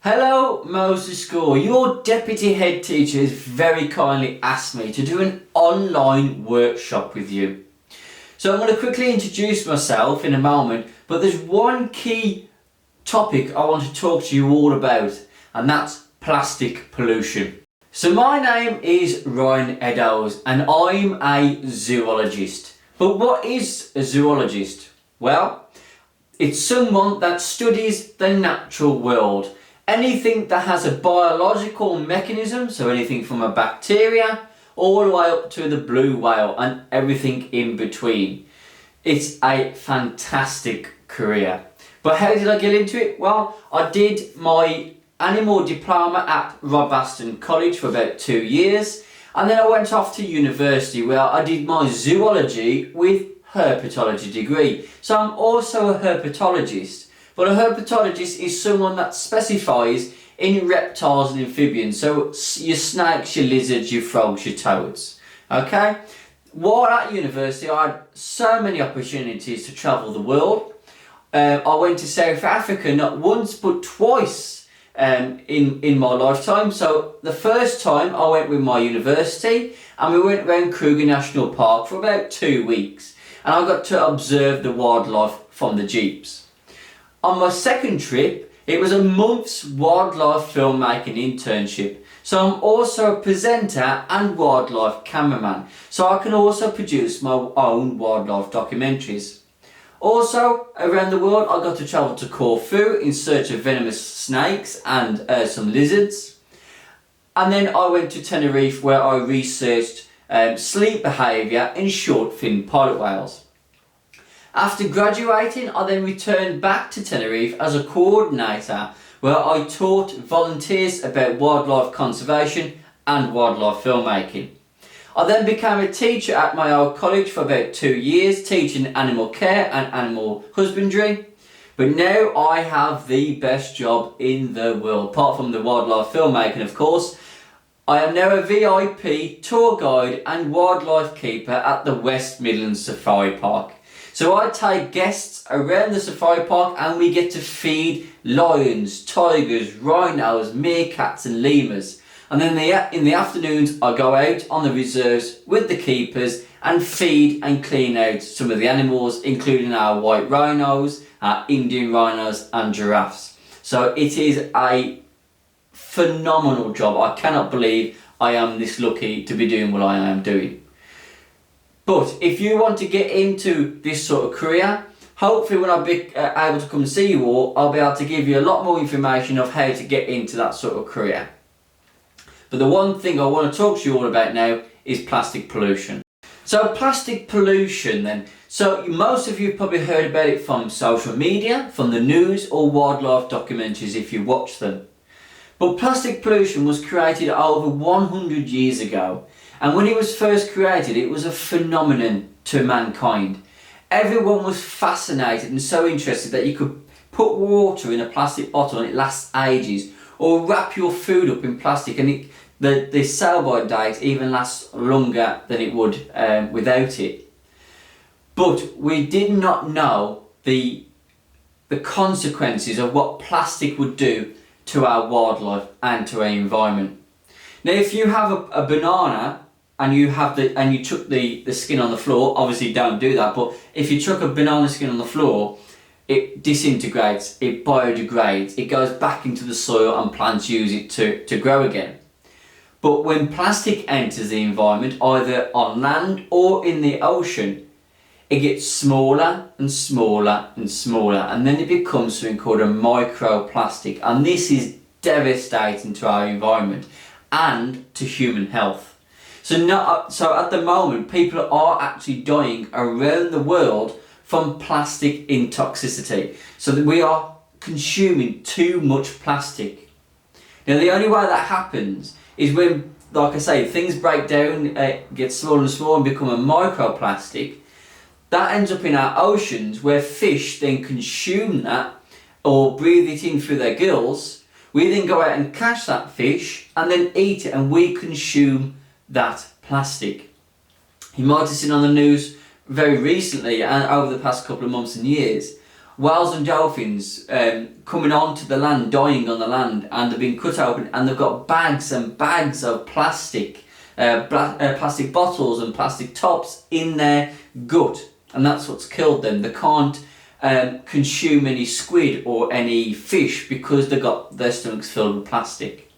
Hello Mosley School, your deputy head teacher has very kindly asked me to do an online workshop with you. So I'm going to quickly introduce myself in a moment, but there's one key topic I want to talk to you all about, and that's plastic pollution. So my name is Ryan Eddowes and I'm a zoologist. But what is a zoologist? Well, it's someone that studies the natural world. Anything that has a biological mechanism, so anything from a bacteria all the way up to the blue whale and everything in between. It's a fantastic career. But how did I get into it? Well, I did my animal diploma at Robaston College for about 2 years, and then I went off to university where I did my zoology with herpetology degree. So I'm also a herpetologist. But a herpetologist is someone that specifies in reptiles and amphibians, so your snakes, your lizards, your frogs, your toads. Okay? While at university, I had so many opportunities to travel the world. I went to South Africa not once but twice in my lifetime. So the first time I went with my university and we went around Kruger National Park for about 2 weeks, and I got to observe the wildlife from the jeeps. On my second trip, it was a month's wildlife filmmaking internship. So I'm also a presenter and wildlife cameraman. So I can also produce my own wildlife documentaries. Also, around the world, I got to travel to Corfu in search of venomous snakes and some lizards. And then I went to Tenerife where I researched sleep behaviour in short-fin pilot whales. After graduating, I then returned back to Tenerife as a coordinator where I taught volunteers about wildlife conservation and wildlife filmmaking. I then became a teacher at my old college for about 2 years, teaching animal care and animal husbandry. But now I have the best job in the world, apart from the wildlife filmmaking of course. I am now a VIP tour guide and wildlife keeper at the West Midlands Safari Park. So I take guests around the safari park and we get to feed lions, tigers, rhinos, meerkats and lemurs. And then in the afternoons I go out on the reserves with the keepers and feed and clean out some of the animals, including our white rhinos, our Indian rhinos and giraffes. So it is a phenomenal job. I cannot believe I am this lucky to be doing what I am doing. But if you want to get into this sort of career, hopefully when I be able to come and see you all, I'll be able to give you a lot more information of how to get into that sort of career. But the one thing I want to talk to you all about now is plastic pollution. So plastic pollution then. So most of you probably heard about it from social media, from the news or wildlife documentaries if you watch them. But plastic pollution was created over 100 years ago. And when it was first created, it was a phenomenon to mankind. Everyone was fascinated and so interested that you could put water in a plastic bottle and it lasts ages, or wrap your food up in plastic and the sell-by date even lasts longer than it would without it. But we did not know the consequences of what plastic would do to our wildlife and to our environment. Now, if you have a banana and you chuck the skin on the floor, obviously don't do that, but if you chuck a banana skin on the floor, it disintegrates, it biodegrades, it goes back into the soil and plants use it to grow again. But when plastic enters the environment, either on land or in the ocean, it gets smaller and smaller and smaller, and then it becomes something called a microplastic, and this is devastating to our environment and to human health. So at the moment, people are actually dying around the world from plastic intoxicity. So that we are consuming too much plastic. Now the only way that happens is when, like I say, things break down, get smaller and smaller and become a microplastic. That ends up in our oceans where fish then consume that or breathe it in through their gills. We then go out and catch that fish and then eat it, and we consume that plastic. You might have seen on the news very recently and over the past couple of months and years whales and dolphins coming onto the land, dying on the land, and they've been cut open and they've got bags and bags of plastic, plastic bottles and plastic tops in their gut, and that's what's killed them. They can't consume any squid or any fish because they've got their stomachs filled with plastic.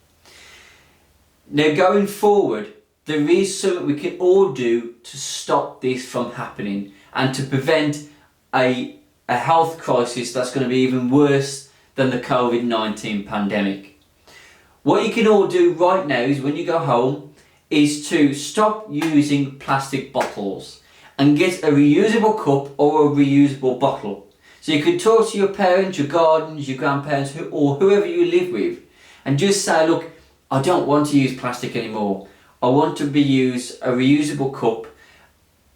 Now going forward, there is something we can all do to stop this from happening and to prevent a health crisis that's going to be even worse than the COVID-19 pandemic. What you can all do right now is when you go home is to stop using plastic bottles and get a reusable cup or a reusable bottle. So you can talk to your parents, your guardians, your grandparents, or whoever you live with, and just say, look, I don't want to use plastic anymore. I want to use a reusable cup,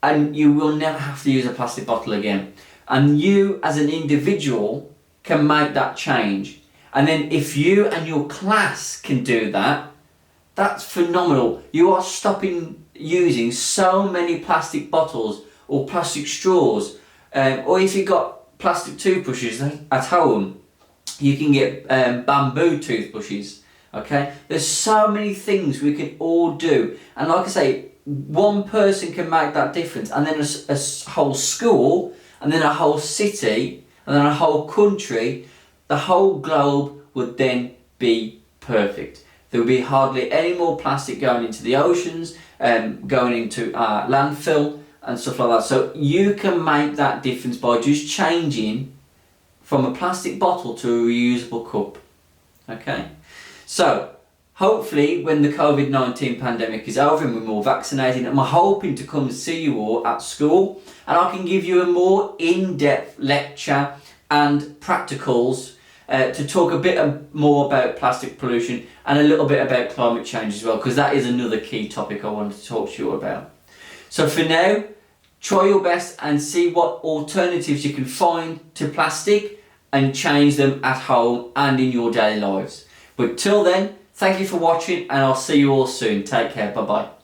and you will never have to use a plastic bottle again. And you as an individual can make that change. And then if you and your class can do that, that's phenomenal. You are stopping using so many plastic bottles or plastic straws, or if you've got plastic toothbrushes at home, you can get bamboo toothbrushes. Okay, there's so many things we can all do, and like I say, one person can make that difference, and then a whole school, and then a whole city, and then a whole country, the whole globe would then be perfect. There would be hardly any more plastic going into the oceans, going into landfill and stuff like that. So you can make that difference by just changing from a plastic bottle to a reusable cup. Okay, so hopefully when the COVID-19 pandemic is over and we're more vaccinated, I'm hoping to come and see you all at school, and I can give you a more in-depth lecture and practicals to talk a bit more about plastic pollution and a little bit about climate change as well, because that is another key topic I wanted to talk to you about. So for now, try your best and see what alternatives you can find to plastic and change them at home and in your daily lives. But till then, thank you for watching, and I'll see you all soon. Take care. Bye bye.